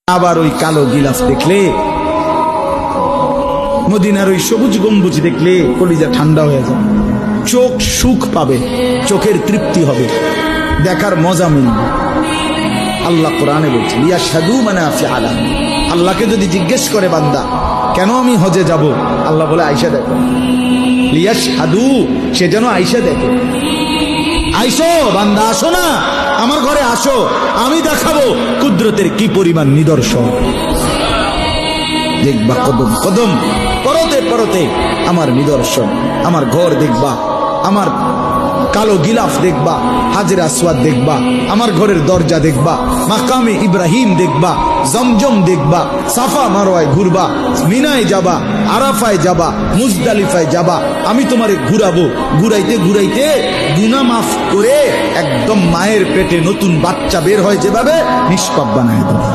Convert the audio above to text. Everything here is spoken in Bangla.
আবার ওই কালো গিলাফ দেখলে, মদিনার ওই সবুজ গম্বুজ দেখলে কলিজা ঠান্ডা হয়ে যাবে, চোখ সুখ পাবে, চোখের তৃপ্তি হবে, দেখার মজা মিলবে। আল্লাহ কোরআনে বলছে ইয়াশহাদু মানাফিআ লাহুম। আল্লাহকে যদি জিজ্ঞেস করে বান্দা কেন আমি হজে যাব, আল্লাহ বলে আয়েশা দেখো, লিয়াশহাদু, সে যেন আয়েশা দেখে। আইসো বান্দা, আসো না আমার ঘরে, আসো, আমি দেখাবো কুদরতের কি পরিমাণ নিদর্শন। দেখবা কদম কদম, পরতে পরতে আমার নিদর্শন, আমার ঘর দেখবা, আমার কালো গিলাফ দেখবা, হাজরে আসওয়াদ দেখবা, আমার ঘরের দরজা দেখবা, মাকামে ইব্রাহিম দেখবা, জমজম দেখবা, সাফা মারওয়ায় ঘুরবা, মিনায় যাবা, আরাফায় যাবা, মুজদালিফায় যাবা, আমি তোমারে ঘুরাবো, ঘুরাইতে ঘুরাইতে গুনাহ মাফ করে একদম মায়ের পেটে নতুন বাচ্চা বের হয় যেভাবে, নিষ্পাপ বানায় দেবো।